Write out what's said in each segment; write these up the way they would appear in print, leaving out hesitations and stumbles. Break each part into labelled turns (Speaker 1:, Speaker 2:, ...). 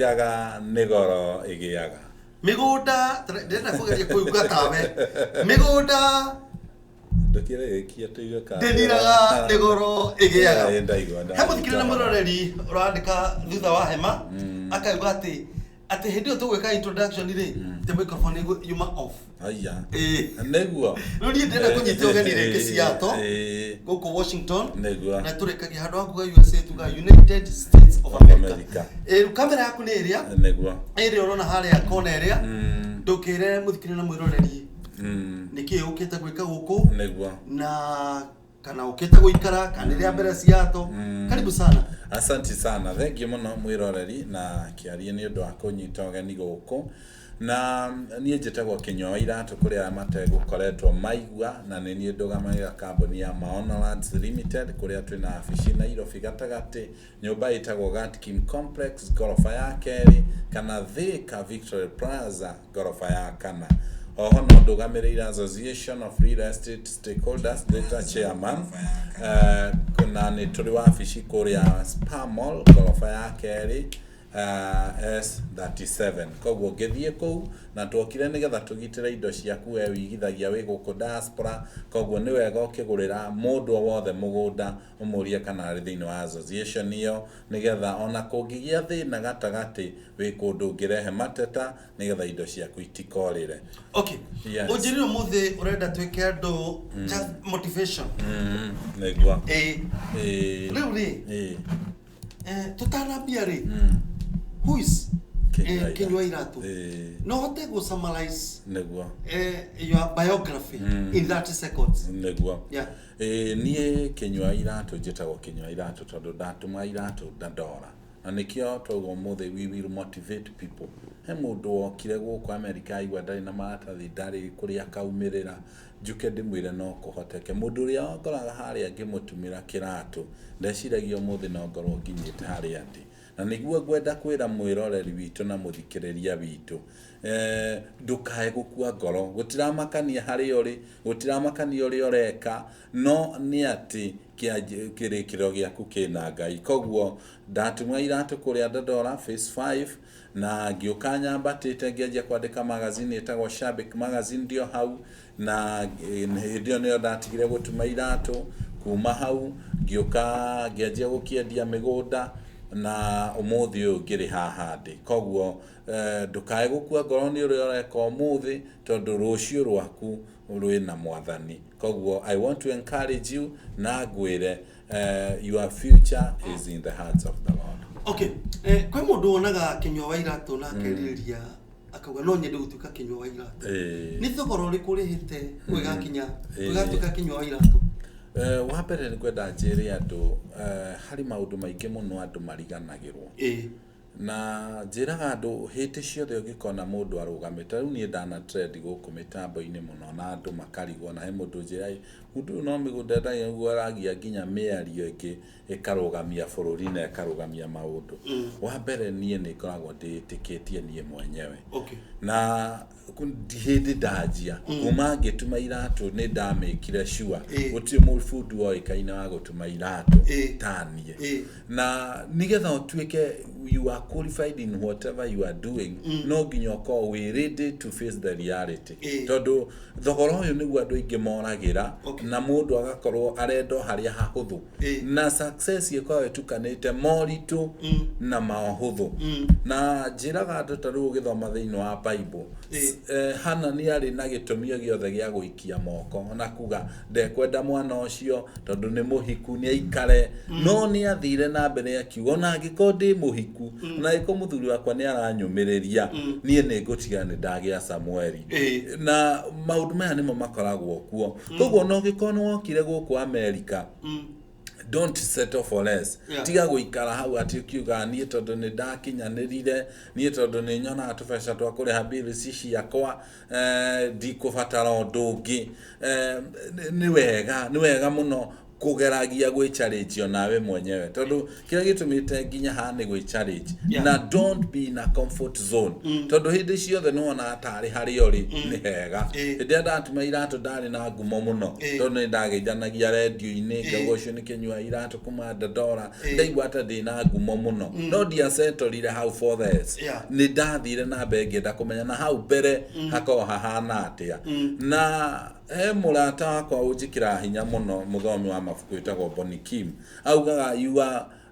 Speaker 1: Yaga negoro igiaga.
Speaker 2: Migunda ndenda kugeria kuiga tawe. Migunda
Speaker 1: Ndokire ikia tuiga ka.
Speaker 2: ndithiraga negoro igiaga.
Speaker 1: Ndaigua nda.
Speaker 2: He muthikire na muroreri urandika thutha wa hema akauga ati hindi yo tugwika introduction ri the microphone yuma off.
Speaker 1: Aya. Neguo.
Speaker 2: No ni ndenda kunyita ugeni reke ciato guku Washington
Speaker 1: Neguo.
Speaker 2: na turekagia handu hakuga USA tuga United States of America. Kamera yaku ni iria
Speaker 1: Neguo.
Speaker 2: Iri urona haria kona iria ndukire muthikire na mwiroreri niki ukite gwika guku
Speaker 1: Neguo.
Speaker 2: na kana ukite guikara kana ria mbere ciato karibu sana.
Speaker 1: Asante sana. Thank you muno mwiroreri na kiarie ni undu wa kunyita ugeni guku. Na niĩ njĩtagwo Kĩnyua Iratũ kũrĩa mategũkoretwo maigua na nĩ niĩ ndũgamagĩrĩra kambuni ya Maono Lands Limited kũrĩa twĩna wabici Nairobi gatagatĩ, nyũmba ĩtagwo Gatkim Complex gorofa ya kerĩ kana Thika Victory Plaza gorofa ya kana. Oho no ndũgamĩrĩire Association of Real Estate Stakeholders data chairman na nĩ tũrĩ wabici kũrĩa Spar Mall gorofa ya kerĩ S37 koguo ngithie kou na twokire nigetha tugitire indo ciaku we wigithagia wi guku diaspora koguo ni wega ukigurira mundu wothe mugunda umurie kana ari thiini wa association iyo nigetha ona kungigia thina gatagati wi kundu ngirehe mateta nigetha indo ciaku itikorire.
Speaker 2: Okay. Ujiriro muthe urenda twike andu just motivation.
Speaker 1: Negwa.
Speaker 2: Riu ri tutanambia ri who is Kĩnyua Iratũ? No hote go summarize
Speaker 1: Negwa.
Speaker 2: Your biography in 30 seconds.
Speaker 1: Negwa.
Speaker 2: Yeah.
Speaker 1: Niĩ Kĩnyua Iratũ njĩtagwo Kĩnyua Iratũ tondu ndatuma iratũ ndandora na nikio twago muthe we will motivate people. He mundu wokire guku America aigua ndari na maratathi ndari kuria kaumirira njuke ndimwire no kuhoteke mundu uria ngoraga haria ngimutumira kiratu ndeciragia muthe no ngorwo nginyite haria ndi na niguo ngwenda kwira mwiroreri witu na muthikiriria witu ndukae gukua ngoro gutiramakania hari uri gutiramakania uri ureka no ni ati kirikiro giaku kina Ngai koguo ndatuma iratũ kuria ndandora phase 5 na ngĩũka nyambatĩte ngĩanjia kwandĩka magazine ĩtagwo Shabik magazine ndio hau na ndio nĩyo ndatigire gũtuma iratũ kuma hau ngĩũka ngĩanjia gũkĩendia mĩgũnda na umuthi uyu ngiri haha ndi koguo ndukae gukua ngoro ni uri ureka umuthi tondu rucio rwaku rwi na mwathani koguo I want to encourage you na ngwire your future is in the hands of the Lord.
Speaker 2: Okay. Kwa mundu onaga Kĩnyua Iratũ na akeriria akauga no nyende gutuika Kĩnyua Iratũ ni thogora uri kurihite gwigakinya gugatuika Kĩnyua Iratũ?
Speaker 1: Wa mbere ni kwenda njĩre andu hari maundu maingi muno andu mariganagirwo na njĩraga andu hĩndĩ ciothe ũngĩkona mundu arugamĩte rĩu niĩ ndana trend gũkũ mĩtambo-inĩ muno na andu makarigwo na he mundu njĩra mundu no mĩgũnda ndagĩa guo aragia nginya mĩario ĩngĩ ĩkarugamia bũrũri na ĩkarugamia maundu. Wa mbere niĩ nĩ ngoragwo ndĩtĩkĩtie niĩ mwenyewe na hĩndĩ ndanjia kuma ngĩtuma iratũ nĩ ndamĩkire sure gũtirĩ mũbundu oĩkaine wa gũtuma iratũ ta niĩ na nigetha ũtuĩke you are qualified in whatever you are doing no nginya ũkorwo wĩ ready to face the reality tondu thogora ũyũ nĩguo andũ aingĩ moragira na mũndũ agakorwo arendo harĩa hahũthũ na success ĩkorwo ĩtukanĩte moritũ na mahũthũ na njĩraga andũ ta rĩu ũgĩthoma thĩinĩ wa Bible Hana nĩ arĩ na gĩtũmi gĩothe gĩa gũikia moko na kuga ndekwenda mwana ũcio tondu nĩ mũhiku nĩ aikare no nĩ athire na mbere akiuga ona angĩkorwo ndĩ mũhiku na iko muthuri wakwa nĩ aranyũmĩrĩria niĩ nĩ ngũtiga nĩ ndagĩa Samueli na maũndũ maya nĩmo makoragwo kuo koguo no gĩkorwo nĩ wokire gũkũ America don't settle for less. Tiga guikara hau ati ukiuga niĩ tondu nĩ ndakinyanĩrire niĩ tondu nĩ nyonaga tũbeca twa kũrĩha bill ciakwa ndikũbatara ũndũ ũngĩ. Nĩ wega mũno kugeragia gwe challenge onawe mwenyewe tondu kila gitumite nginya hane gwe challenge na don't be in a comfort zone tondu hindi ciothe no na atari hari ori ni hega hindi ndatuma iratu ndari na ngumo muno tondu ndagejanagia radio ini gagocio ni kinyua iratu kuma Dandora ndaigua ata ndina ngumo muno no dia settled how for this ni ndathire na mbenge ndakumenya na hau mbere hako hahana atia na murata wakwa ujikira hinya muno muthomi wa mafuku itagwo Bonnie Kim augaga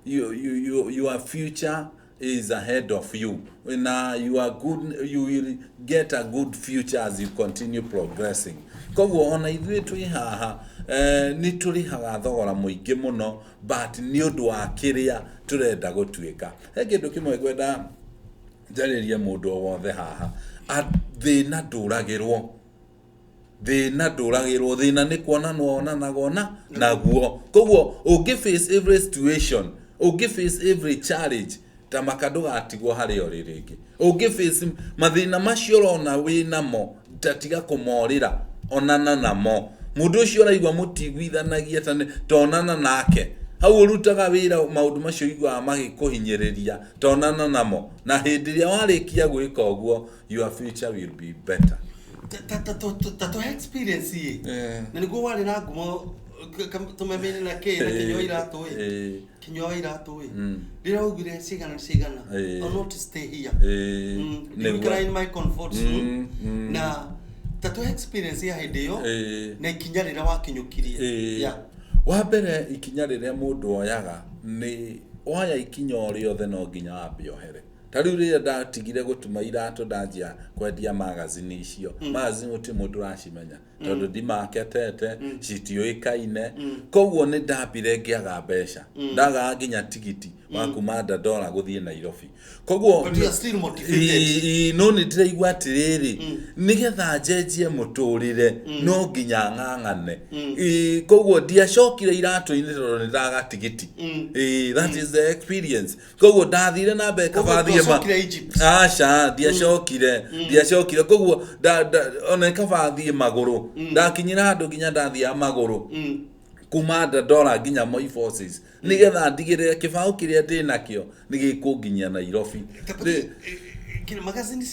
Speaker 1: your future is ahead of you na you are good, you will get a good future as you continue progressing koguo ona ithuĩ twi haha ni turihaga thogora muingi muno but ni undu wa kiria turenda gutuika he kindu kimwe gwenda njariria mundu o wothe haha thina nduragirwo thina ni kuonanwo onanagona naguo koguo ungiface every situation ungiface every challenge tamakado gatigwo hari ori ringi ungiface mathina macio rona winamo tatiga kumorira onana namo mundu ucio raigwa mutigwithanagia tane tonana nake hau urutaga wira maundu macio igwa magikuhinyiriria tonana namo na hindi ria warikia gwika uguo your future will be better
Speaker 2: tato experience hii na niguo wari na ngumo tumemene na kinyo iratu ndira ugire sigana or not stay here niguo in my comfort zone na tato experience ya hidio na ikinya rira wakinyukirie
Speaker 1: wa mbere ikinya rira mundu oyaga ni oya ikinya oriothe no nginya wambiohere tariu ria ndatigire gutuma iratu ndanjia kwendia magazine icio magazine uti mundu racimenya tondu ndi marketete citioikaine koguo ni ndambire ngiaga mbeca ndaga nginya tigiti wa kuma Dandora guthie Nairobi koguo
Speaker 2: still motivated
Speaker 1: no ni ndiraigua atiriri nigetha njenjie muturire no nginya ng'ang'ane koguo ndiacokire iratu-ini tondu ni ndaga tigiti that is the experience koguo ndathire na mbeka bathie aca ndiacokire koguo ona kabathie maguru ndakinyira handu nginya ndathia maguru kuma Dandora nginya Moi Forces nigetha ndigire kibao kiria ndinakio nigikunginya Nairobi
Speaker 2: kile magazine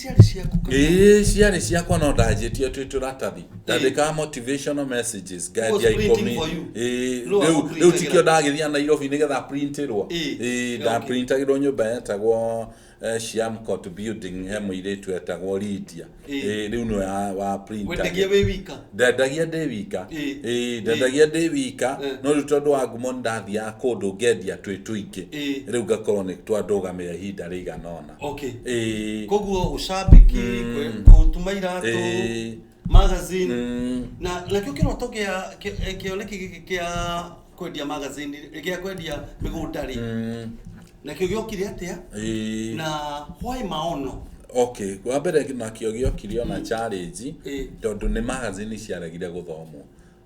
Speaker 2: ciari
Speaker 1: ciakwa no ndajitie turatathi ndandika motivational messages guide ya ikomi riu tikio ndagithia Nairobi nigetha printirwo nda printagirwo nyumba yetagwo Shiam Court Building he muiretu etagwo Lydia riu no wa printer ndendagia ndi wika no riu tondu wa ngumo ndathia kundu ngendia twituingi riu ngakorwo ni twandugamira ihinda riganona
Speaker 2: koguo ushabiki kutuma iratu magazine na kio kiroto kioleki kia kwendia magazine kia kwendia migundari na kio giokire atia na why maono
Speaker 1: kwa mbere na kio giokire na challenge tondu ni magazine ciaregire guthomwo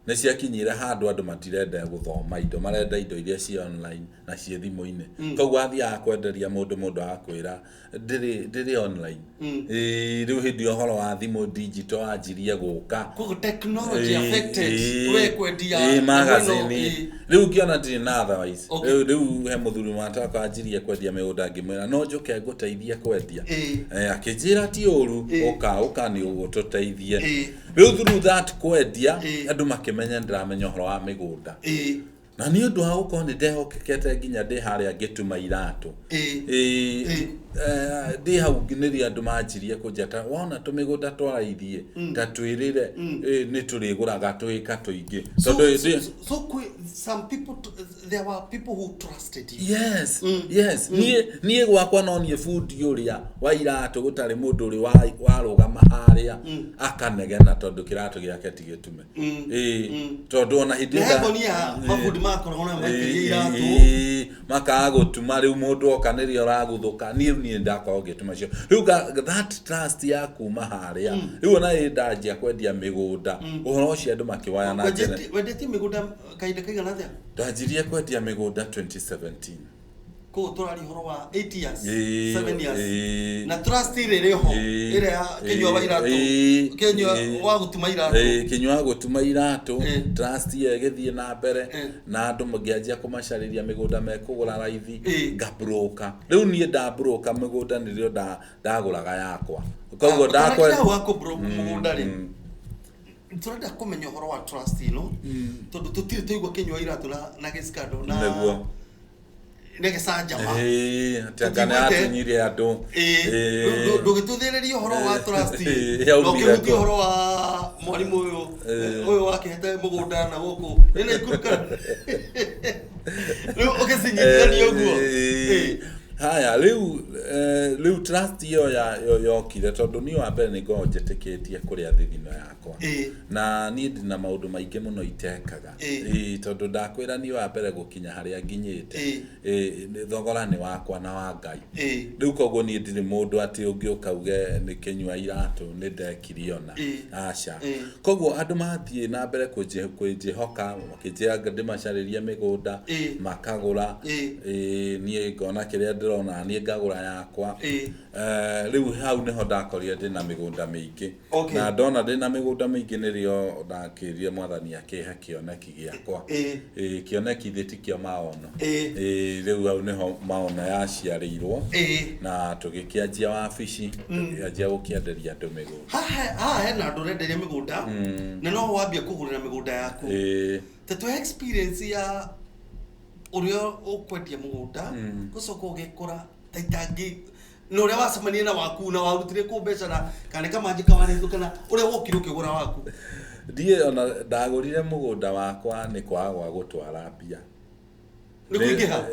Speaker 1: ni ciakinyire handu andu matirenda guthoma indo marenda indo iria ci online na ci thimu-ini koguo athia kwenderia mundu akwira ndiri online riu hindi ohoro wa thimu digital anjirie guka
Speaker 2: koguo technology affected we kwendia
Speaker 1: magazine riu kiona ndiri na otherwise riu he muthuri mataka anjirie kwendia miunda ngimwira no njuke nguteithie kwendia akijira ti uru uka ni ugututeithie riu through that kwendia andu makimenya ndiramenya horo wa migunda na ni undu wa gukorwo ni ndehokekete nginya ndi haria ngituma iratu ndi hau nginiria andu manjirie kunjata wona tumigunda twaraithie ta twirire ni turiguraga twika tuingi
Speaker 2: tondu some people there were people who trusted you
Speaker 1: yes nie gwakwa no nie food uria wa iratu gutari mundu uri warugama haria akanegena tondu kiratu giake tigitume tondu ona hindi
Speaker 2: makorona makiria iratu
Speaker 1: makagutuma riu mundu okaniria uraguthuka nie ndakwa gituma cio riu that trust ya kuma haria riu ona ndajia kwendia migunda uhoro ucio andu makiwaya na njene
Speaker 2: wendete migunda kaida kaigana atia
Speaker 1: ndajirie kwendia migunda 2017
Speaker 2: ko turari horo wa 8 years 7 years na trust ile ho ile kinywa wa iratu kinywa wa gutuma iratu
Speaker 1: kinywa gutuma iratu trust ye githie na mbere na andu magianjia kumacariria migunda mekugura raithi ngabroka riu nie nda broka migunda nirio ndaguraga yakwa koguo ndakwa
Speaker 2: wako bro mugunda ri turenda kumenya horo wa trust ino tondu tutire tuigwa kinywa iratu na giskado na
Speaker 1: neguo
Speaker 2: nege sanja ma
Speaker 1: atangana atunyire andu
Speaker 2: ndugituthireria horo wa trust ndokiruti horo wa mwalimu uyu wakihete mugunda na guku nene ikuruka ukisinyitirania uguo
Speaker 1: haya riu trust yo yokire tondu ni wa mbere ni ngonjetikitie kuria thithino yakwa na ni ndina maundu maingi muno itekaga tondu ndakwira ni wa mbere gukinya haria nginyite thogora ni wakwa na wa Ngai riu koguo ni ndiri mundu ati ungiuka uge ni kinywa iratu ni ndekiriona aca koguo andu mathie na mbere kwijihoka makijia ndimacariria migunda makagura ni ngona kiria ndrona ni ngagura yakwa riu hau niho ndakorire ndina migunda mingi na ndona ndina migunda mingi nirio ndakirie mwathani akihe kioneki giakwa kioneki thitikio maono riu hau niho maono yaciarirwo na tugikianjia wabici yanjia gukienderia andu migunda
Speaker 2: hena andu renderia migunda na no wambie kugurira migunda yaku to experience ya urio ukwendia mugunda gucoka ugikura taitangi no ria wacemania na waku na warutire ku mbeca na kana kama njika wanethu kana uria wokire ukigura waku
Speaker 1: ndie ona ndagurire mugunda wakwa ni kwagwa gutwara mbia
Speaker 2: ni kuingiha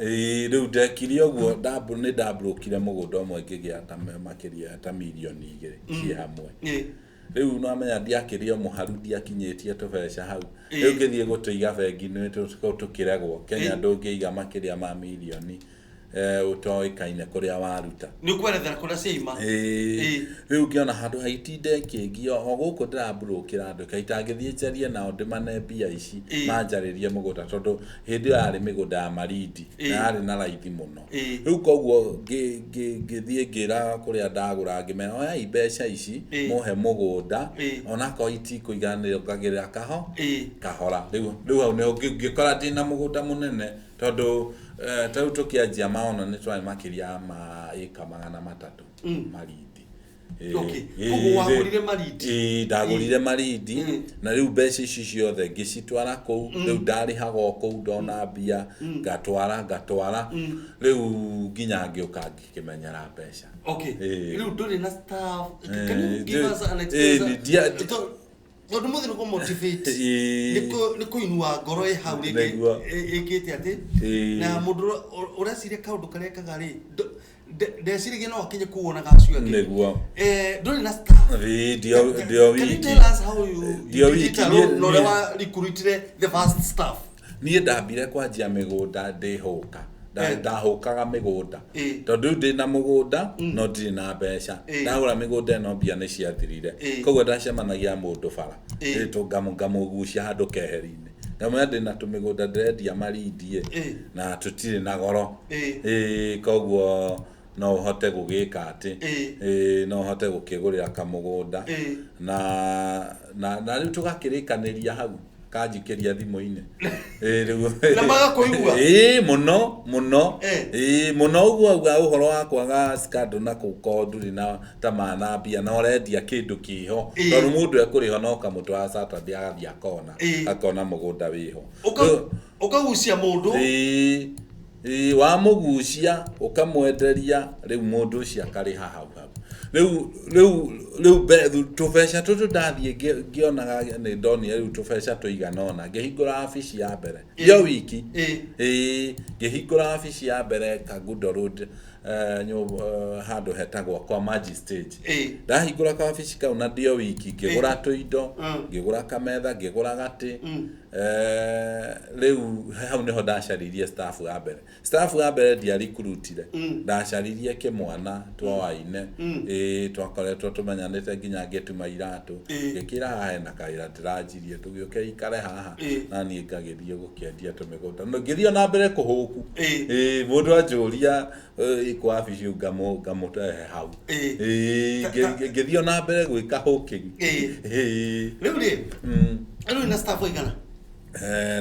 Speaker 1: riu ndekirie uguo ni ndabrokire mugunda umwe ngigia ta makiria ta milioni 2 cia hamwe riu no amenya ndiakirio muharu ndiakinyitie tubeca hau riu ngithie gutiiga bengi ni tukiregwo Kenya ndungiiga makiria ma milioni utoikaine kuria waruta
Speaker 2: ni kwerethera kuria ciima
Speaker 1: riu ngiona handu haitinde kingio o guku ndirabrokira andu kaitangithie njarie nao ndimane mbia ici manjaririe mugunda tondu hindi yari migunda ya maridi na yari na raithi muno riu koguo ngithie ngira kuria ndagura ngimena oya mbeca ici muhe mugunda ona ko iti kuiganira ngagirira kahora riu hau ni ngikora ndina mugunda munene tondu tau tukianjia maono ni twari makiria ma eka 300 maridi
Speaker 2: koguo wagurire maridi
Speaker 1: ndagurire maridi na riu mbeca ici ciothe ngicitwara kuu riu ndarihaga kuu ndona mbia ngatwara riu nginya ngiuka ngikimenyera mbeca
Speaker 2: riu nduri na staff can you give us an experience tondu muthi ni motivate ni kuinua ngoro hau ringi ikite ati na mundu ureciria kaundu karekaga ri ndecirigie no akinye kuona gacio ake
Speaker 1: niguo
Speaker 2: nduri na staff
Speaker 1: dio wiki
Speaker 2: tell us how you no rewa recruited the first staff
Speaker 1: ni ndambire kwanjia migunda ndihuka ndahukaga migunda tondu ndina mugunda no ndiri na mbeca ndagura migunda no mbia ni ciathirire koguo ndacemanagia mundu bara ngamugucia handu keheri-ini ngamenya ndina tumigunda ndirendia maridi na tutire na goro koguo no hote gugika ati no hote gukigurira kamugunda na riu tugakirikaniria hau kanjikiria thimu-ini
Speaker 2: na magakuigua
Speaker 1: muno uguo uhoro wa kwaga skado na kuko nduri na tamana mbia na orendia kindu kiho tondu mundu ekuriho no kamutwa Saturday agathia akona mugunda wiho
Speaker 2: ukagucia mundu
Speaker 1: wa mugucia ukamwenderia riu mundu ucio akariha hau riu tubeca tutu ndathie ngionaga ni ndoni riu tubeca tuiganona ngihingura afici ya mbere yo wiki ngihingura afici ya mbere Kagundo Road handu hetagwo kwa Magistrate ndahingura ka afici kau na ndio wiki ngigura tuindo ngigura kametha ngigura gati Riu hau niho ndacaririe staff ya mbere. Staff ya mbere dia recruitire. Ndacaririe kimwana twaine. Twakoretwo tumenyanite nginya ngetuma iratu. Ngikira haha na kaira ndirajirie tugioke ikare haha. Na ni ngagirie gukiendia tumigunda. No ngithio na mbere kuhuku. Mundu anjuria ikwa wabici ngamutehe hau. Ngithio na mbere gwika hooking.
Speaker 2: Riu ri na staff igana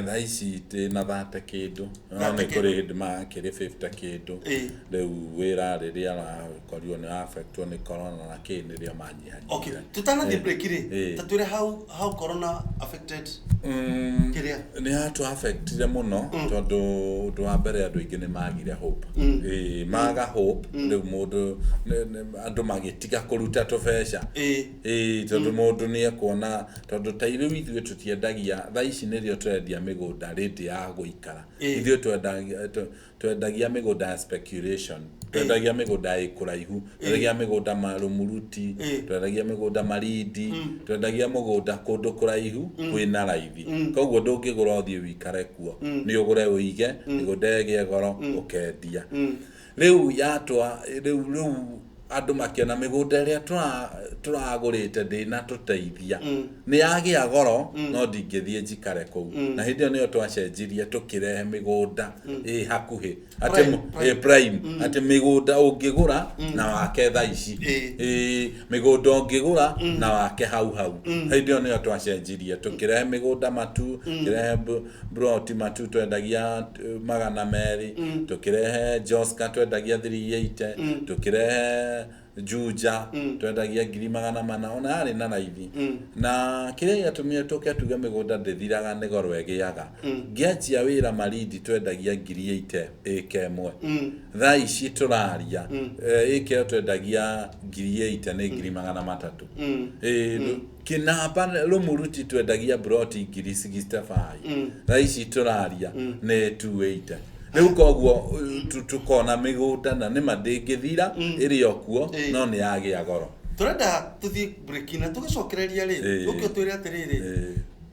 Speaker 1: thaa ici na 30 kindu no ni kuri hindi makiri 50 kindu riu wira riria arakorio ni affectwo ni corona na kini ria manyiha.
Speaker 2: Okay, tutana the break ri tatwire how corona affected kiria
Speaker 1: ni hatu affectire muno tondu undu wa mbere andu ingi ni magire hope maga hope riu mundu andu magitiga kuruta tubeca tondu mundu ni ekuona tondu tairiu ithuĩ tutiendagia thaa ici nirio twendia migunda rĩndĩ ya gũikara ithuĩ twendagia migunda ya speculation twendagia migunda ĩkũraihu twendagia migunda marumuruti twendagia migunda marindi twendagia mugunda kundu kuraihu kwina raithi koguo ndũngĩgũra ũthiĩ wikare kuo nĩ ũgũre ũige migunda ĩgĩe goro ũkendia rĩu yatwa rĩu andu makiona migunda ĩrĩa turagũrĩte ndĩna tũteithia nĩ yagia goro no ndingĩthiĩ njikare kũu na hĩndĩ ĩyo nĩyo twacenjirie tũkĩrehe migunda hakuhĩ atĩ prime atĩ migunda ũngĩgũra na wake thaa ici migunda ũngĩgũra na wake hau hĩndĩ ĩyo nĩyo twacenjirie tũkĩrehe migunda matu tũkĩrehe broti matu twendagia 200 tũkĩrehe Joska twendagia 380 tũkĩrehe Juja twendagia 400 ona ari na raithi na kile yatumia toke tuge migunda ndithiraga ni goro egiaga ngianjia wira marindi twendagia 800 ekemwe thaa ici turaria eke twendagia 800 ni 300 kinapa rumuruti twendagia broti 65 thaa ici turaria ni 280 Riu koguo tukona migunda na nima ndingithira iri okuo no ni yagia goro.
Speaker 2: Turenda tuthi break na tugicokereria ri ukio twire atiriri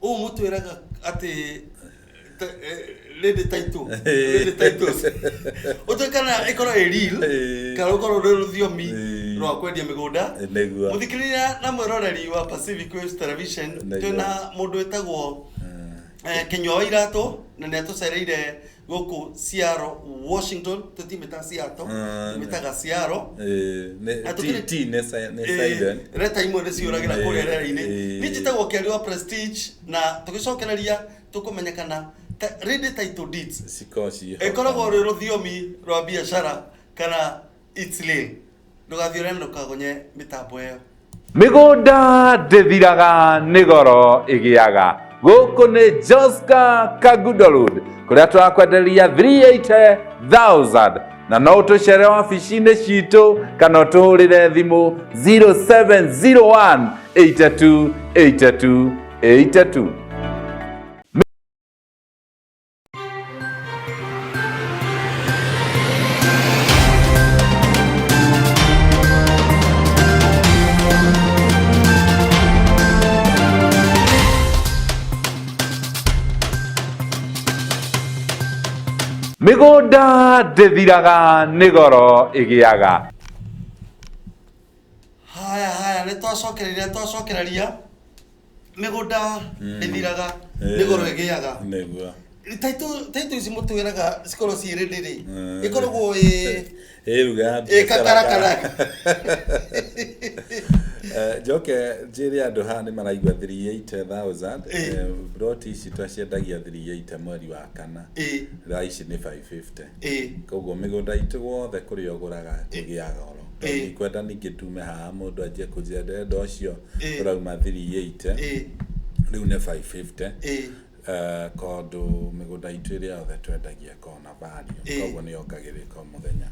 Speaker 2: mutwiraga ati lady titles utukana ikoro real kana ukoro ruthiomi rwa kwendia migunda muthikiriria na mwiroreri wa Pacific Coast Television tuna mundu etagwo Kinyua Iratu na netucereire goko Seattle Washington tutimeta Seattle tumetaga Seattle
Speaker 1: T ne silent
Speaker 2: reta imwe niciuragira kuria rera-ini ni njitagwo Kiariwa Prestige na tugicokereria tukumenyekana ready title deeds
Speaker 1: sikoci
Speaker 2: ekoragwo ri ruthiomi rwa biashara kana Italy ndugathiore ndukagonye mitambo iyo
Speaker 1: migunda ndithiraga ni goro igiaga gũkũ nĩ Joska Kagudo Road kũrĩa tũrakwenderia 380,000 na no tũcere wabici-inĩ citũ kana tũhũrĩre thimũ 0701 82 82 82. Migunda ndithiraga ni goro igiaga.
Speaker 2: Haya ni twacokereria migunda ndithiraga ni goro igiaga
Speaker 1: niguo
Speaker 2: taito ici mutwiraga cikoro ci ready ikoragwo
Speaker 1: ruga
Speaker 2: kakarakara
Speaker 1: Joke njiri andu ha ni maraigua 380,000 broti ici twaciendagia 380 mweri wa kana thaa ici ni 550 koguo migunda itu wothe kuria uguraga igiaga oro ikwenda ningi tume haha mundu anjie kujenda ndocio urauma 380 riu ni 550 kondu migunda itu iria yothe twendagia kona value koguo ni yongagirika muthenya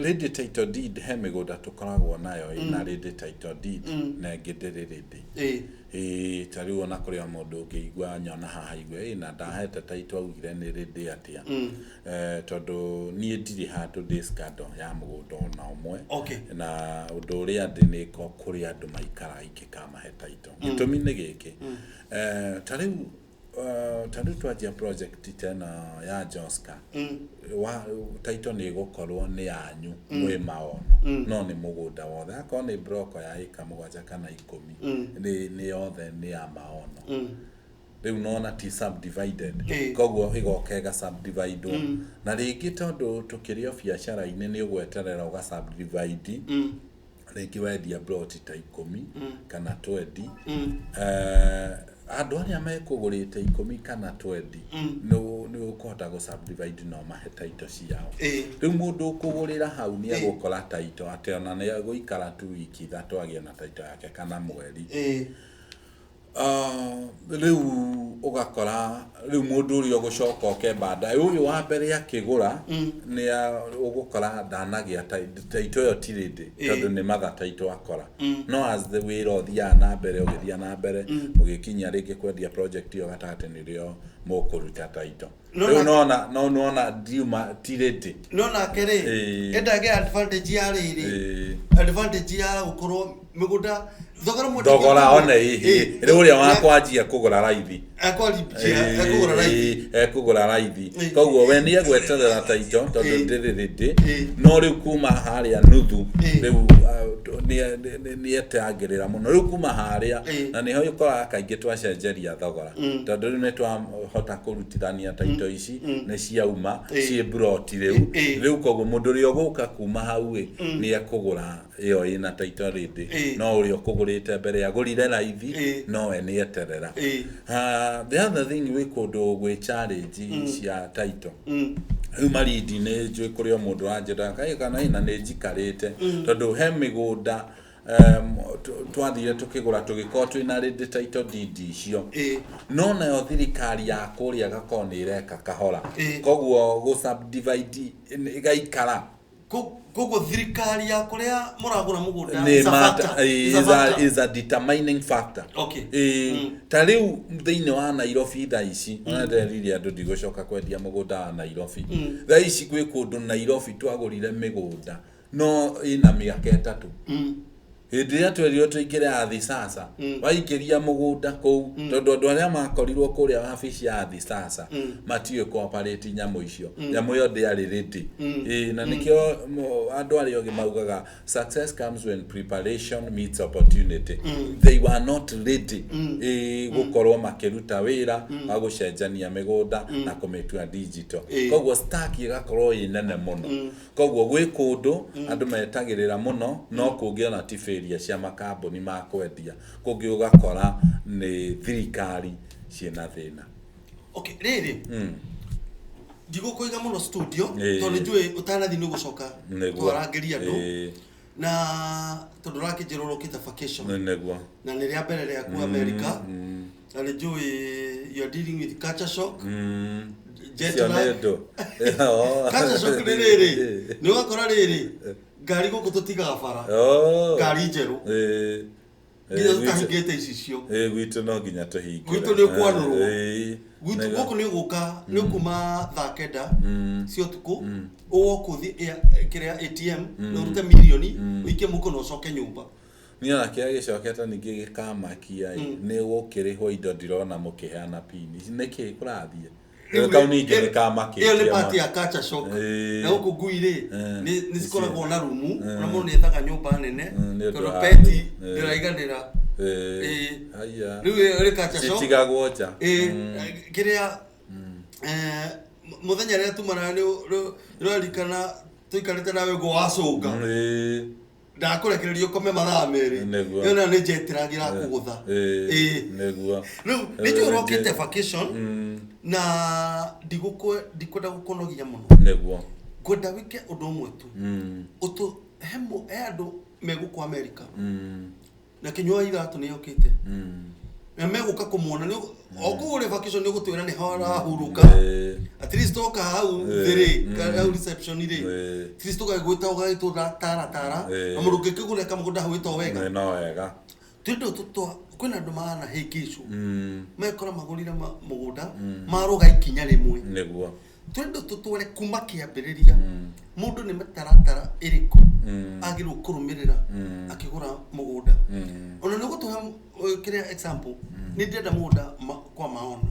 Speaker 1: ready title deed he mĩgũnda tũkoragwo nayo ĩna ready title deed na ĩngĩ ndĩrĩ ready ta rĩu ona kũrĩ mũndũ ũngĩigua nyona haha igwe na ndahete title augire nĩ ready atia tondũ niĩ ndirĩ handũ ndĩ scandal ya mũgũnda ona ũmwe na ũndũ ũrĩa ndĩ nĩ kũrĩ andũ maikara ingĩkamahe title gĩtũmi nĩ gĩkĩ ta rĩu twanjia project tena ya Joska wa title nĩ gũkorwo nĩ yanyu mwĩ maono no nĩ mũgũnda wothe akorwo nĩ broker ya ĩka 7 kana 10 nĩ yothe nĩ ya maono rĩu nona ti subdivided koguo igokega subdivide na rĩngĩ tondũ tũkĩrĩ biacara-inĩ nĩ ũgweterera ũga subdivide rĩngĩ wendia plot ta 10 kana 20 andũ arĩa mekũgũrĩte 10 kana 20 nĩ ũkũhota gũ subdivide no mahe title ciao rĩu mũndũ ũkũgũrĩra hau nĩ egũkora title atĩ ona nĩ egũikara 2 wiki 3 agĩe na title yake kana mweri rĩu ũgakora rĩu mũndũ ũrĩa ũgũcoka ũkembanda ũyũ wa mbere akĩgũra nĩ ũgũkora ndanagĩa title ĩyo ti ready tondũ nĩ matha title akora no as the way ũthiaga na mbere ũgĩthiĩ na mbere ũgĩkinya rĩngĩ kwendia project ĩyo gatagatĩ nĩrĩo mũkũruta title rĩu nona ndiuma ti ready
Speaker 2: nona kĩrĩ endage advantage ya rĩrĩ advantage ya gũkorwo mĩgũnda
Speaker 1: thogora ona hihi rĩu ũrĩa wakwanjia kũgũra raithi ekũgũra raithi koguo we nĩ egweterera title tondũ ndĩrĩ ready no rĩu kuma harĩa nuthu rĩu nĩ etangĩrĩra mũno rĩu kuma harĩa na nĩho ũkoraga kaingĩ twacenjeria thogora tondũ rĩu nĩ twahota kũrutithania title ici nĩ ciauma ciĩ broti rĩu koguo mũndũ ũrĩa ũgũka kuma hau nĩ ekũgũra ĩyo ĩna title ready no ũrĩa ũkũgũrĩte mbere agũrire raithi no we nĩ eterera the other thing we kũndũ gwĩ challenge cia title rĩu maridi nĩ njũĩ kũrĩ o mũndũ anjĩra kaĩ kana ĩna nĩ njikarĩte tondũ he mĩgũnda twathire tũkĩgũra tũgĩkorwo twĩna ready title deed icio no nayo thirikari ya kũrĩa gakorwo nĩ ĩreka kahora koguo gũ subdivide ĩgaikara
Speaker 2: koguo thirikari ya kũrĩa mũragũra mũgũnda
Speaker 1: is a determining factor ta rĩu thĩinĩ wa Nairobi thaa ici ona ndĩrerire andũ ndigũcoka kwendia mũgũnda wa Nairobi thaa ici gwĩ kũndũ Nairobi twagũrire mĩgũnda no ĩna mĩaka 3 hĩndĩ ĩrĩa twerirwo tũingĩre athi sasa waingĩria mũgũnda kũu tondũ andũ arĩa makorirwo kũrĩa wabici ya athi sasa matiũĩ cooperate nyamũ icio nyamũ ĩyo ndĩarĩ ready na nĩkĩo andũ arĩa ogĩ maugaga success comes when preparation meets opportunity they were not ready gũkorwo makĩruta wĩra wa gũcenjania mĩgũnda na kũmĩtua digital koguo stack ĩgakorwo ĩ nene mũno koguo gwĩ kũndũ andũ metagĩrĩra mũno no kũngĩ ona ti cia makambuni ma kwendia kũngĩ ũgakora nĩ thirikari ciĩna thĩna
Speaker 2: rĩrĩ ndigũkũiga mũno studio tondũ nĩnjũĩ ũtanathiĩ nĩ ũgũcoka twarangĩria andũ na tondũ rakĩnjĩra ũrokĩte vacation na nĩ rĩa mbere rĩaku America na nĩnjũĩ you're dealing with culture shock jet lag culture shock rĩrĩ nĩ ũgakora rĩrĩ ngari gũkũ tũtigaga bara ngari njerũ nginya tũtahingĩte icicio
Speaker 1: gwitũ no nginya tũhingĩre
Speaker 2: gwitũ nĩ ũkwanũrwo gwitũ gũkũ nĩ ũgũka nĩ ũkuma thaa 9 cia ũtukũ ũgũkũ kĩrĩa ATM na ũrute mirioni ũikie mũko na ũcoke nyũmba
Speaker 1: niĩ ona kĩrĩa gĩcokete ningĩ gĩkamakia nĩ gũkĩrĩhwo indo ndirona mũkĩheana pini nĩkĩ kũrathiĩ
Speaker 2: iyo nĩ party ya culture shock na gũkũ ngui-rĩ nĩ cikoragwo na rumu na mũndũ nĩ ethaga nyũmba nene tondũ peti ndĩraiganĩra rĩu ĩrĩ culture shock
Speaker 1: citigagwo nja
Speaker 2: kĩrĩa mũthenya rĩrĩa tumanaga nĩũrarikana tũikarĩte nawe ngo wacũnga ndakũrekereria ũkome mathaa merĩ yona nĩ jet lag ĩrakũgũtha
Speaker 1: nĩguo
Speaker 2: rĩu nĩnjũĩ ũrokĩte vacation na ndikwenda gũkũnogia mũno nĩguo ngwenda wĩke ũndũ ũmwe tu he andũ megũkũ America na Kinyua iratũ nĩ yokĩte meguka kumuona ni oku le vacation ni gutwira ni hora huruka at least oka hau thiri ka reception ire at least oka gwita oga itu tara amuruke kigule kamugunda hau ito wega
Speaker 1: no wega
Speaker 2: tindo tutwa kwina ndu maana hikishu mekora magurira mugunda maruga ikinya rimwe
Speaker 1: niguo
Speaker 2: tindo tutware kuma kiambiriria mundu ni mataratara iriku agiru kurumirira akigura mugunda ona ni gutuha kire example ni ndenda mugunda kwa maono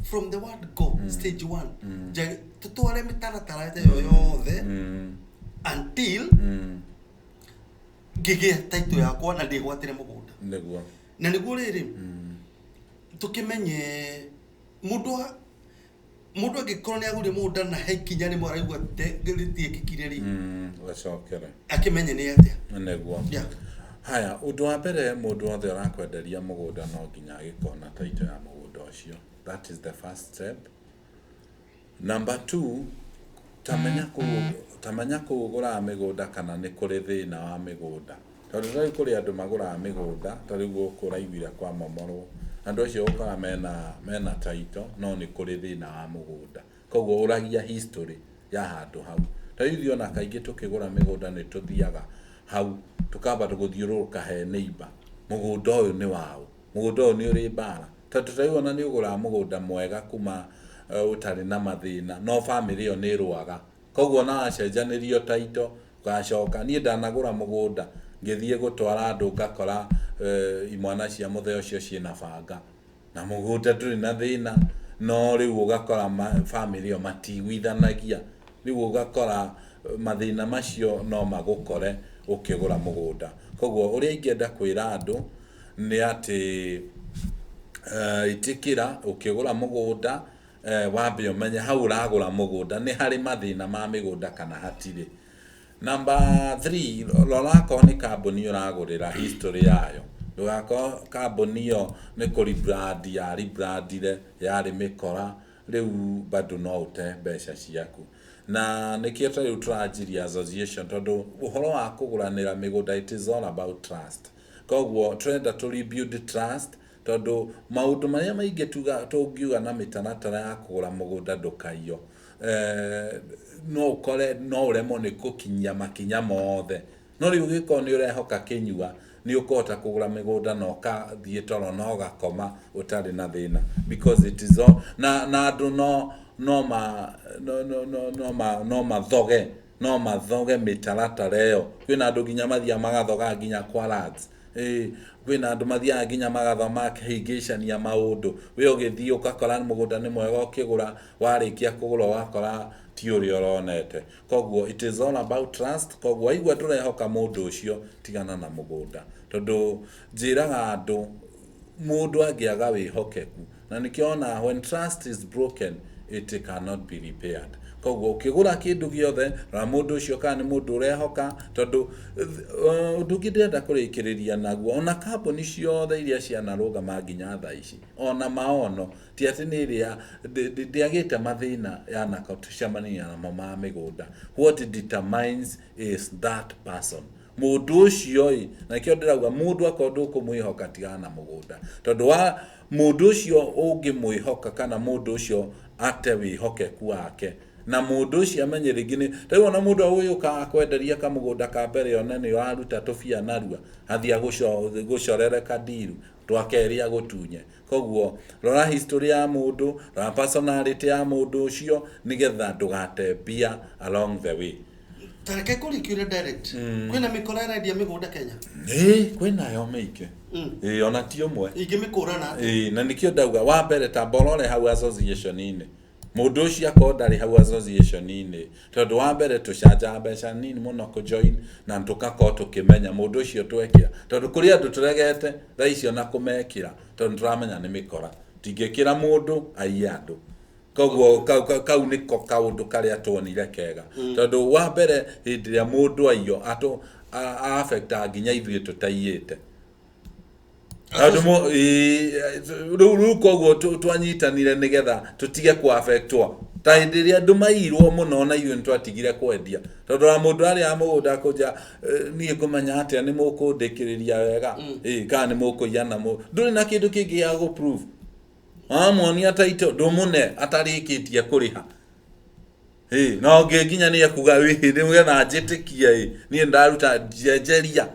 Speaker 2: from the word go stage 1 tutware mitaratara yothe until gige taito yakwa na ndigwatire mugunda
Speaker 1: niguo
Speaker 2: na niguo riri tukimenye mundu agikorwo ni agure mugunda na hekinya ni mwaraigua giritie kikireri
Speaker 1: gacokere
Speaker 2: akimenye ni atia
Speaker 1: niguo haya undu wa mbere mundu wothe arakwenderia mugunda no nginya agikona taito ya mugunda ucio. That is the first step. Number 2, tamenya kugura migunda kana ni kuri thina wa migunda. Tondu rĩu kuri andu magura migunda tari guku raiguira kwa momoro andu acio ukaga mena taito no ni kuri thina wa mugunda. Koguo uragia history ya handu hau. Tari ona kaingi tukigura migunda ni tuthiaga hau tukamba tuguthiuruka he neighbor mugunda uyu ni wao mugunda uyu ni uri bara tondu taiwona ni ugura mugunda mwega kuma utari na mathina no family yo ni ruaga koguo na acenjanirio taito gacoka ni ndanagura mugunda ngithie gutwara andu ngakora imwana cia mutheo ucio ciina banga na mugunda turi na thina no riu ugakora family yo matiwithanagia riu ugakora mathina macio no magukore ukigura mugunda. Koguo uria ingenda kwira andu ni ati itikira ukigura mugunda wambe umenye hau uragura mugunda ni hari mathina ma migunda kana hatire. Number 3, lorako ni kambuni uragurira history yayo. Lorako kambuni yo ni rebrand ya rebrandire yari mikora riu bado no ute mbeca ciaku. Na nikio tari utrajiria association tondu uhoro wa kuguranira migunda it is all about trust. Koguo trenda to rebuild trust tondu maundu maria maingi tungiuga na mitaratara ya kugura mugunda ndukaio no kore no uremo ni kukinyia makinya mothe no riu giko ni urehoka kinyua ni ukota kugura migunda no ka thie toro no gakoma utari na thina because it is all na andu no mathoge mitaratara yo kwina andu ginya mathia magathoga ginya kwa lads kwina andu mathia ginya magathoma kihingicania maundu we ugithii ukakora mugunda ni mwega ukigura warikia kugura wakora ti uri oronete. Koguo it is all about trust. Koguo igwa turehoka mundu ucio tigana na mugunda tondu njiraga andu mundu angiaga wihokeku na nikiona when trust is broken it cannot be repaired. Koguo ukigura kindu giothe na mundu ucio kana ni mundu urehoka tondu ndungindenda kurikiriria naguo ona kambuni ciothe iria cianaruga manginya tha ici ona maono ti ati ni iria ndiagite mathina ya nako tucemania na mama migunda. What determines is that person mundu ucio na kio ndirauga mundu akondu kumwihoka tigana na mugunda tondu wa mundu ucio ungimwihoka kana mundu ucio ate wihokeku wake na mundu ucio amenye rigini rĩu na mundu uyu ka kwenderia kamugunda ka mbere yo nene waruta tofia narua athia gucorere kadiru twakeria gutunye. Koguo rora history ya mundu rora personality ya mundu ucio nigetha ndugatembia along the way.
Speaker 2: Tareke kulikire direct kwina mikora radio migunda Kenya
Speaker 1: kwina yo meike ona ti umwe
Speaker 2: ingimikurana
Speaker 1: na nikio ndauga wa mbere tamborore hau association ine mundu ucio akondari hau association ine tondu wa mbere tucanja mbeca nini muno ku join na tukako tukimenya mundu ucio twekira tondu kuri andu turegete tha icio na kumekira tondu turamenya ni mikora tingikira mundu aiandu. Koguo kau niko kaundu karia tuonire kega tondu wa mbere hindi ya mundu aio atu affect nginya ithuĩ tutaiyĩte andu ru koguo twanyitanire nigetha tutige ku affectwo ta hĩndĩ ĩrĩa andũ mairwo mũno na ithuĩ nĩtwatigire kwendia tondũ wa mũndũ arĩa mũgũnda kũnja niĩ ngũmenya atĩa nĩ mũkũndĩkĩrĩria wega kana nĩ mũkũiyana ndũrĩ na kĩndũ kĩngĩ gĩa gũ-prove wamuonia taito ndũmũne atarĩkĩtie kũrĩha no nginya nĩ ekuga nĩ mũgetha njĩtĩkie niĩ ndaruta njenjeria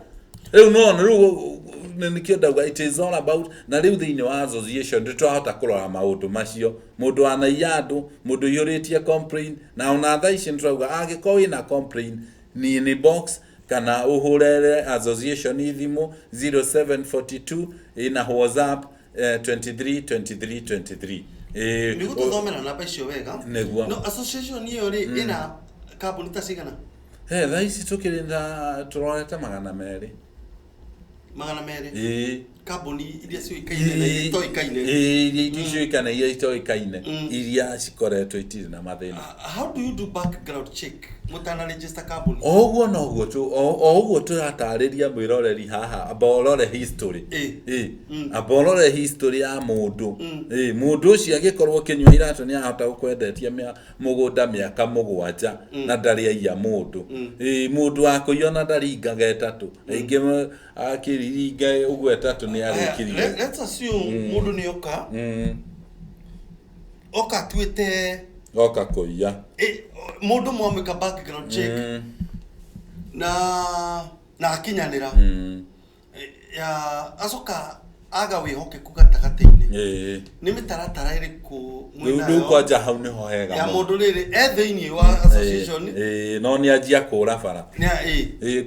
Speaker 1: rĩu no rĩu nĩkĩo ndauga it is all about na rĩu thĩinĩ wa association ndĩtwahota kũrora maũndũ macio mũndũ wanaiya andũ mũndũ iyũrĩtie complain na ona thaa ici nĩtũrauga angĩkorwo wĩna complain ni inbox kana ũhũrĩre association thimũ 0742 ina WhatsApp 23
Speaker 2: nĩguo tũthomera namba icio wega no association iyo rĩ ina kambuni ta cigana
Speaker 1: thaa ici tũkĩrĩ na tũrorete 200
Speaker 2: kambuni iria cioĩkaine na itoĩkaine
Speaker 1: iria cioĩkaine iria itoĩkaine iria cikoretwo itirĩ na mathĩna.
Speaker 2: How do you do background check mutana register kambuni?
Speaker 1: Oguo noguo oguo tũratarĩria mwĩroreri haha aborore history aborore history ya mũndũ mũndũ ũcio angĩkorwo Kĩnyua Iratũ nĩ ahota gũkwendetia mũgũnda mĩaka 7 na ndarĩ aiya mũndũ mũndũ wa kũiona ndaringaga 3 aingĩ akĩriringa ũguo 3 nĩ arĩkirie.
Speaker 2: Let's assume mũndũ nĩ oka tuĩte
Speaker 1: kũiya
Speaker 2: mũndũ mwamĩka background check na akinyanĩra ya acoka aga wĩhokeku gatagatĩ-inĩ nĩ mĩtaratara ĩrĩkũ
Speaker 1: mwĩnayo rĩu kwanja hau nĩho hega
Speaker 2: ya mũndũ rĩrĩ thĩinĩ wa association
Speaker 1: no nĩ anjia kũra bara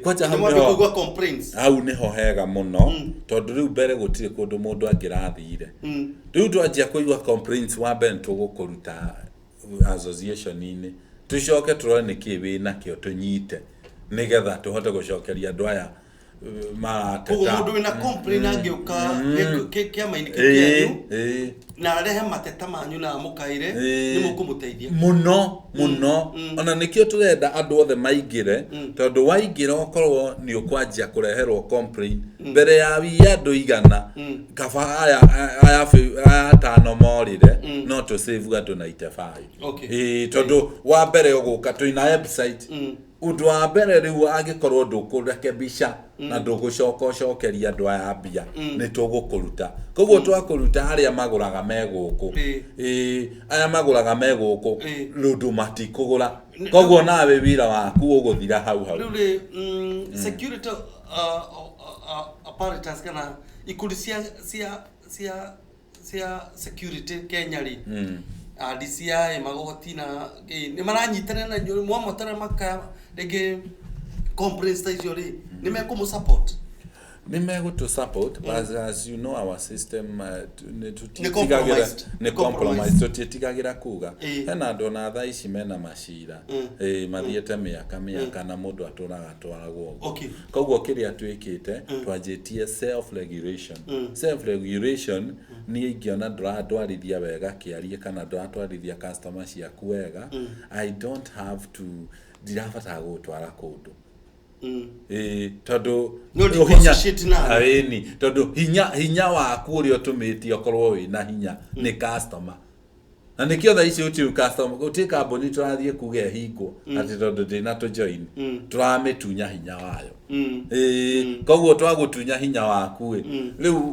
Speaker 1: kwanja hau nĩho
Speaker 2: complaints
Speaker 1: hau nĩho hega mũno tondũ rĩu mbere gũtirĩ kũndũ mũndũ angĩrathire rĩu twanjia kũigua complaints wa mbere tũgũkũruta association-inĩ tucoke turore nĩkĩ wĩna kĩo tũnyite nĩgetha tũhote gũcokeria andũ aya marateta
Speaker 2: mũndũ wĩna complain angĩũka kĩama-inĩ kĩanyu na arehe mateta manyu na mũkaire nĩ mũkũmũteithia
Speaker 1: mũno ona nĩkĩo tũrenda andũ othe maingĩre tondũ waingĩra ũkorwo nĩ ũkwanjia kũreherwo complain mbere ya wia andũ 100 kaba aya 5 morire no to save andũ 95 tondũ wa mbere ũgũka twĩna website ũndũ wa mbere rĩu angĩkorwo ndũkũrekebisha na ndũgũcokeria andũ aya mbia nĩ tũgũkũruta koguo twakũruta arĩa magũraga megũkũ aya magũraga megũkũ rũndũ matikũgũra koguo nawe wĩra waku ũgũthira hau
Speaker 2: rĩu security apparatus kana ikundi cia security Kenya rĩ DCI magoti na nĩ maranyitana na mwamotana maka rĩngĩ complaints icio rĩ nĩ mekũmũ support
Speaker 1: nĩ megũtũ support but as you know our system nĩ compromised tũtiĩtigagĩra kuga hena andũ na thaa ici mena macira mathiĩte mĩaka na mũndũ atũragwo koguo kĩrĩa twĩkĩte twanjĩtie self regulation niĩ ingĩona ndũratwarithia wega kĩarie kana ndũratwarithia customer ciaku wega I don't have to ndirabatara gũtwara kũndũ tondũ tondũ hinya waku ũrĩa ũtũmĩtie okorwo wĩna hinya nĩ customer na nĩkĩo thaa ici gũtirĩ kambuni tũrathiĩ kuga hingwo atĩ tondũ ndĩna tũjoin tũramĩtunya hinya wayo koguo twagũtunya hinya waku rĩu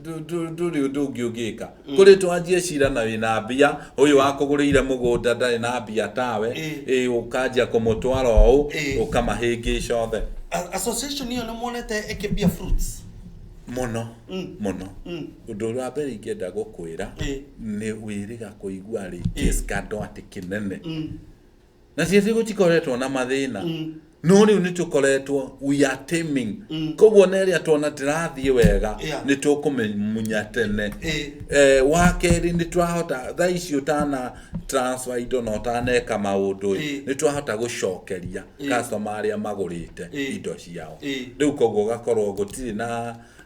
Speaker 1: ndũrĩ ũndũ ũngĩ ũngĩka kũrĩ twanjie cira na wĩna mbia ũyũ wakũgũrĩire mũgũnda ndarĩ na mbia tawe ũkanjia kũmũtwara ũũ ũkamahĩngĩca othe.
Speaker 2: Association hiyo nĩ muonete ĩkĩbia fruits
Speaker 1: mũno ũndũ ũrĩa mbere ingĩenda gũkwĩra nĩ wĩrĩga kũigua rĩ scandal atĩ kĩnene na ciĩtĩ gũtikoretwo na mathĩna no rĩu nĩ tũkoretwo we are taming koguo nĩ rĩa tuona tĩrathiĩ wega nĩ tũkũmũnya tene wa kerĩ nĩ twahota thaa ici ũtana transfer indo na ũtaneka maũndũ nĩ twahota gũcokeria customer arĩa magũrĩte indo ciao rĩu koguo gakorwo gũtirĩ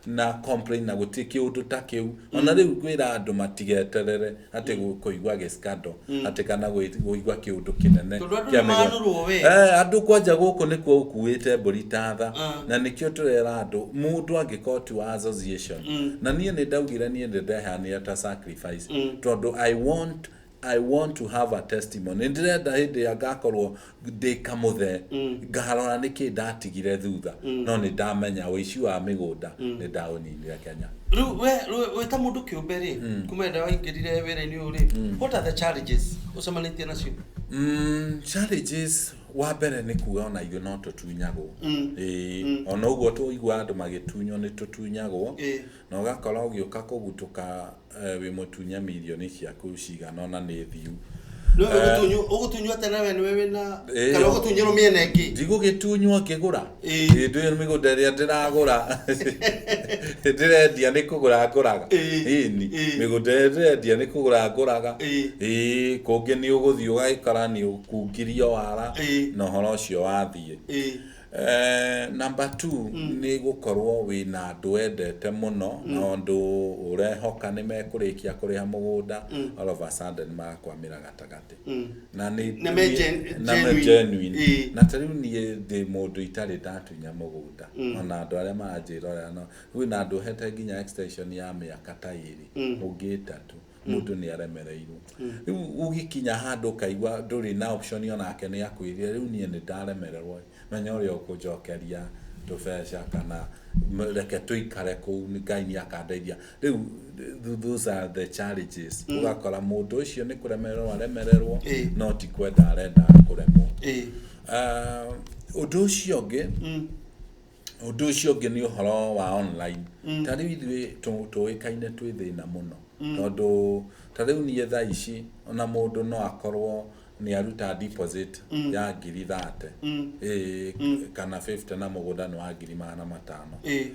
Speaker 1: na complain na gũtirĩ kĩũndũ ta kĩu ona rĩu kwĩra andũ matigeterere atĩ kũigua gĩskando atĩ kana kũigua kĩũndũ kĩnene andũ kwanja gũkũ nĩkuo ũkuĩte mbũri tatha na nĩkĩo tũrera andũ mũndũ angĩkorwo tu association na niĩ nĩ ndaugire niĩ ndĩrehanĩra ta sacrifice tondũ I want I want to have a testimony ndirenda hindi ya ngakorwo ndikamuthe ngarora niki ndatigire thutha no ni ndamenya wici wa migunda ni ndaũninire Kenya
Speaker 2: we ta mundu kiumbe ri kumenda waingirire wira-ini uri what are the challenges ucemanitie nacio
Speaker 1: challenges wa mbere ni kuga ona ithuĩ no tũtunyagwo ona ũguo tũigua andũ magĩtunywo nĩ tũtunyagwo na ũgakora ũgĩũka kũgutũka wĩ mũtunye milioni ciaku cigana ona nĩ thiu
Speaker 2: ugutunywa tena we niwe na kana ugutunyiro miena ingi
Speaker 1: ndigũgĩtunywo ngĩgũra ndĩ mĩgũnda ĩrĩa ndĩragũra ndirendia nĩ kũgũra ngũraga ni mĩgũnda ĩrĩa ndĩrendia nĩ kũgũra ngũraga kũngĩ nĩ ũgũthiĩ ũgaikara nĩ ũkungirio wara na ũhoro ũcio wathiĩ number 2 ni gukorwo wina andu wendete muno na andu urehoka ni mekurikia kuriha mugunda all of a sudden magakwamira gatagati na ni genuine na tariu ni de mundu itari ndatunya mugunda ona andu aria manjirora no wina andu hete nginya extension ya miaka ta iri ungitatu mundu ni aremereirwo riu ugikinya handu kaigwa nduri na option onake ni akwirire riu ni ndaremererwo menya uria ukujokeria tubesha kana reke tuikare kuu Ngai ni akandeithia riu those are the challenges ugakora mundu ucio ni kuremererwo aremererwo no ti kwenda arenda kuremwo undu ucio ungi ni uhoro wa online tari ithuĩ tuikaine twi thina muno tondu tariu ni thaa ici ona mundu no akorwo ni aruta deposit ya 30 kana 50 na mugunda ni wa 500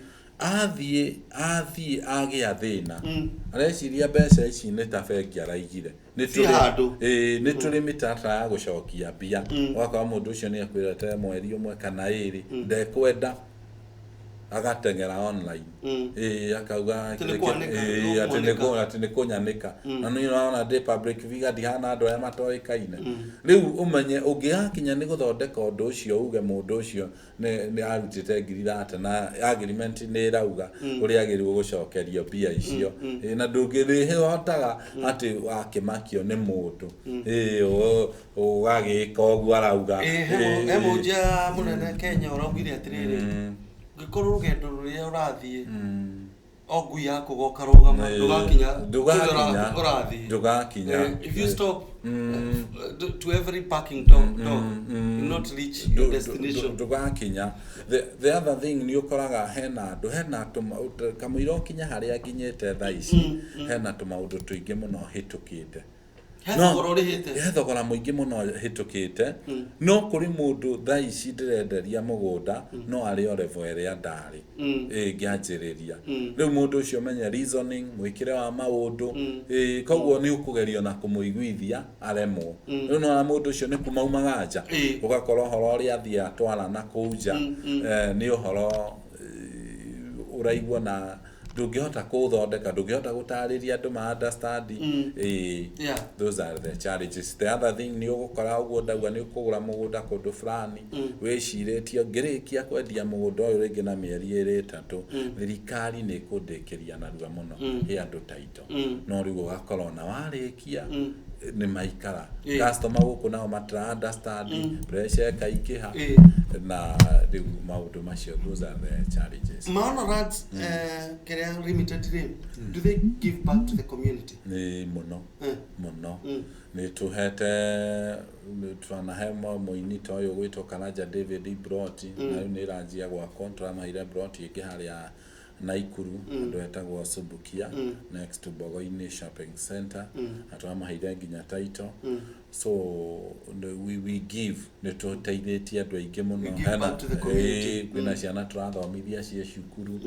Speaker 1: athie agia thina areciria mbeca ici ni ta bengi araigire ni turi mitata ya gucokia mbia wakwa mundu ucio ni akwirete mweri umwe kana iri ndekwenda agatengera online akauga ati ni kunyanika na ni unaona de public figure dihana andu aya matoikaine riu umenye ungiakinya ni guthondeka undu ucio uge mundu ucio ni arutite 30 na agreement ni rauga uri agirwo gucokerio mbia icio na ndungithihotaga ati wakimakio ni mundu ugagika uguo arauga
Speaker 2: emoja munene Kenya uraugire atiriri gikorwo rugendo ruria urathie ogui yako goka rugama
Speaker 1: ndugakinya
Speaker 2: if you stop to every parking dog you not reach your destination
Speaker 1: ndugakinya the other thing ni ukoraga hena kamwiro kinya haria nginyete thaa ici hena tumaundu tuingi muno hitukite thogora muingi muno hitukite no kuri mundu thaa ici ndirenderia mugunda no ari o level ĩrĩa ndari ngianjĩrĩria riu mundu ucio menye reasoning mwikire wa maundu koguo ni ukugerio na kumuiguithia aremwo riu no mundu ucio ni kumaumaga nja ugakorwo horo ria athia twara na kuja ni uhoro uraigwa na ndungihota kuthondeka ndungihota gutariria andu ma understand those are the challenges. The other thing ni ugukora uguo ndauga ni ukugura mugunda kundu fulani wiciretie ngirikia kwendia mugunda uyu ringi na mieri 3 thirikari ni kundikiria na ruga muno he andu taito no riu ugakorwo na warikia ni maikara customer guku nao matra understand pressure kaikiha na riu maundu macio those are the challenges.
Speaker 2: Mahonorads Kerea Limited do they give back to the community?
Speaker 1: Ni muno ni tuhete twanahema muini toyo gwitwo Kanaja David Broti na ni ranjia gwa kontra maire Broti ikiharia Naikuru andu etagwo Subukia next to Bogoini shopping center atwa maire nginya title so we give ne tuteithĩtie andu aingĩ muno hena kwina ciana turathomithia cia cukuru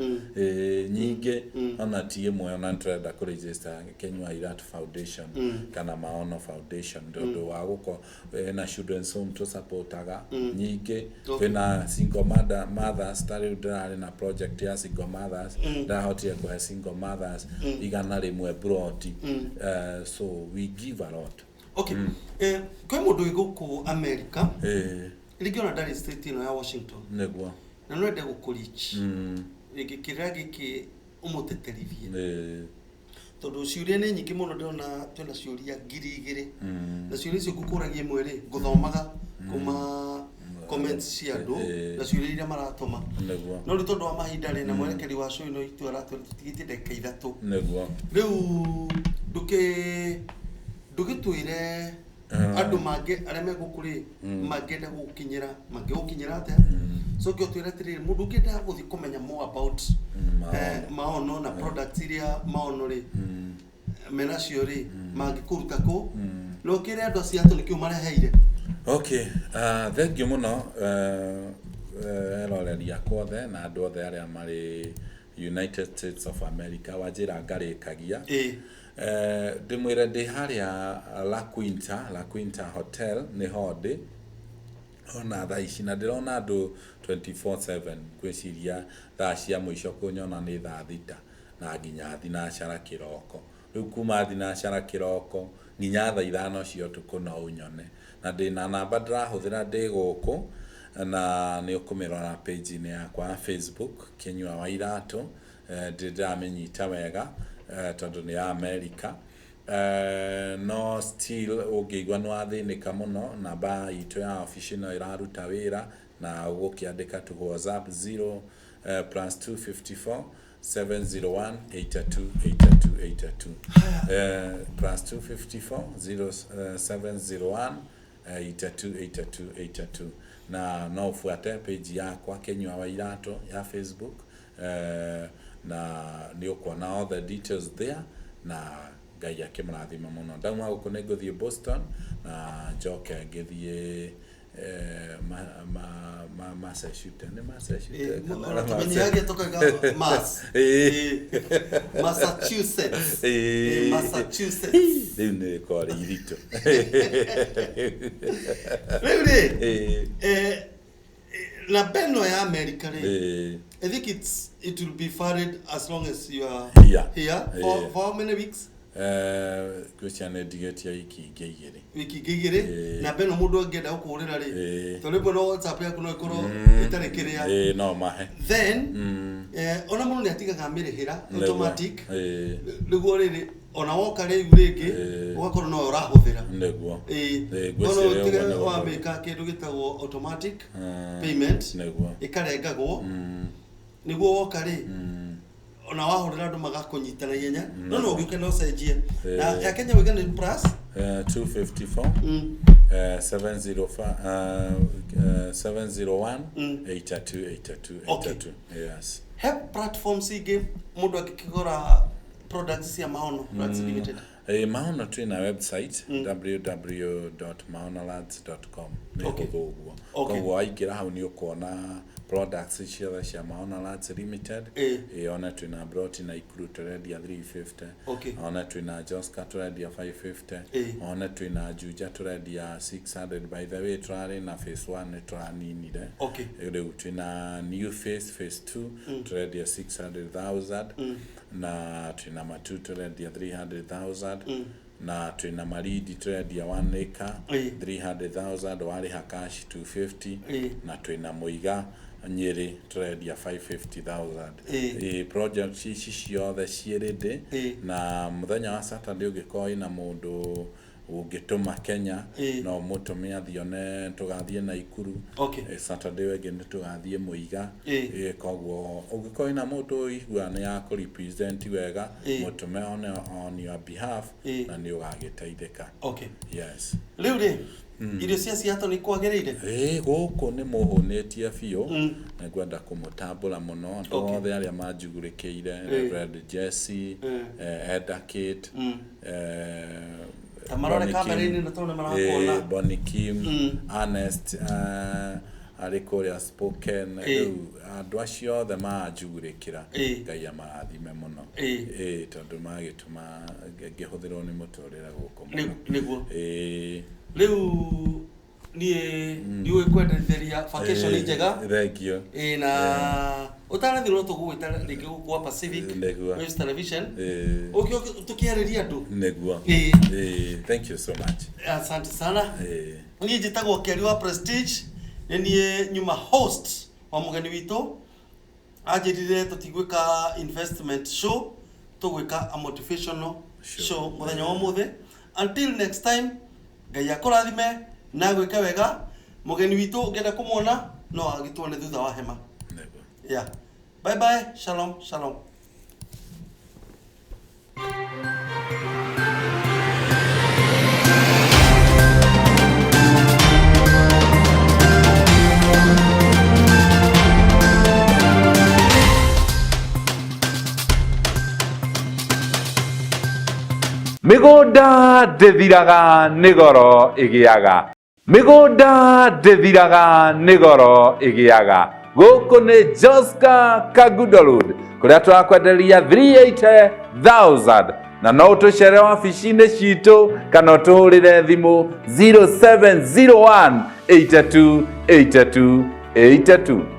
Speaker 1: nyingĩ ona tie mwe ona nturenda ku register Kenya Irat Foundation kana Maono Foundation ndondo wa guko na children's home to supportaga nyingĩ kwina single mothers tari ndarari na project ya single mothers ndahotia ku single mothers igana rimwe Broti so we give a lot.
Speaker 2: Okay. Kwa mundu iguku America rigiona ndari state ino ya Washington
Speaker 1: negwa
Speaker 2: na no ende gukurich rigi kiragi ki umuteterithie tondu ciuria ni nyingi muno ndona twina ciuria 2,000 na ciuria icio ngukuragia mweri nguthomaga kuma comments cia andu na ciuria iria maratuma no ri tondu wa mahinda ri na mwerekeri wa show ino itu aratwira tutigite ndeka 3 riu ndugitwire andu mange aria megukuri mangenda gukinyira atia so kyo twira tiriri mundu ngenda guthi kumenya more about maono na products iria maono ri mena cio ri mangikuruta ku no kire andu acio atu nikio mareheire.
Speaker 1: Okay, thank you muno eroreria kwothe na andu othe aria mari United States of America wajira ngarikagia ndimwire ndi haria La Quinta Hotel ni hodi ona thaa ici na ndirona andu 24/7 gwiciria thaa cia muico kunyona ni thaa 6 na nginya thinacara kiroko riu kuma thinacara kiroko nginya thaa 5 cio tuko no unyone na ndina namba ndirahuthira ndi guku na ni ukumirora page ni yakwa Facebook Kinyua wa Iratu ndidamenyita wega tondu ni America no still ugigwa no athinika muno namba itu ya official no iraruta wira na ugukiandika tu WhatsApp 0 +254 701 828282 +254 0701 828282 na no ufuate page yakwa Kinyua wa Iratu ya Facebook na ni ukona all the details there na Ngai akimrathima muno ndauma guku ni nguthie Boston na njoke ngithie Massachusetts ni Massachusetts
Speaker 2: tumenyage toka Massachusetts
Speaker 1: ni kwa irito
Speaker 2: la beno ya America I think it will be valid as long as you are here for how many weeks
Speaker 1: Christian digeti ya
Speaker 2: wiki igiri na beno mundu angenda gukurira ri tondu no WhatsApp yaku no ikoro itarekeria
Speaker 1: no mahe
Speaker 2: then ona mundu ni atigaga mirihira automatic niguo riri ona woka ri ringi ugakorwo no urahuthira
Speaker 1: niguo
Speaker 2: ono tiga wa meka kindu gitagwo automatic payment ikarengagwo niguo woka ri ona wahurira andu magakunyitana ihenya no ugikena ucenjie na ya Kenya wigana plus
Speaker 1: 254 701 828282 yes
Speaker 2: help platforms game mundu akikigora products cia maono that's limited
Speaker 1: maono twina website www.maonolads.com nikuguguo koguo aingira hau ni ukona products cia Maono Lads Limited ona twina brought na ikuru turendia 350 ona twina Joska turendia 550 ona twina Juja turendia 600 by the way trari na phase 1 traninire riu twina new phase 2 turendia 600,000 na twina matu turendia 300,000 na twina maridi turendia 1 acre 300,000 wali hakashi 250 na twina muiga Nyeri turendia 550,000 project ici ciothe ciirinde na muthenya wa Saturday ugikoo ina mundu ungituma Kenya no mutumia thione tugathie na ikuru Saturday wegende tugathie muiga koguo ugikoo ina mundu iguana ya ku represent wega mutume on your behalf na ni ugagiteithika yes
Speaker 2: riu ri irio cia ciato ni kwagirire
Speaker 1: guku ni muhunetie biu na ngwenda kumutambura muno andu othe aria manjugurikiire Reverend Jesse Eda Kate
Speaker 2: tamarore kamerini na tone marakona
Speaker 1: Bonnie Kim Ernest arikuria spoken andu acio othe manjugurikira Ngai amarathime muno tondu magituma ngihuthirwo ni muturira guku
Speaker 2: niguo riu ni kwendeleria vacation njega
Speaker 1: regio
Speaker 2: na utarathirwo tugwita ringi gukwa Pacific News Television ukio tukiariria andu
Speaker 1: neguo thank you so much
Speaker 2: asante sana ngi jitagwo Keri wa Prestige ni nyuma host wa mugeni witu ajirire tutigwika investment show tugwika a motivational show muthenya wa muthe. Until next time, Ngai akurathime na gwika wega. Mugeni witu ngenda kumwona no agituone thutha wa hema. Yeah. Bye bye. Shalom. Shalom.
Speaker 3: Migunda ndithiraga nigoro igiaga. Migunda ndithiraga nigoro igiaga. Guku ni Joska Kagudo Road kuria turakwenderia 380,000 na no utuchere wabici-inĩ citũ kana ũtũhũrĩre thimũ 0701 82 82 82.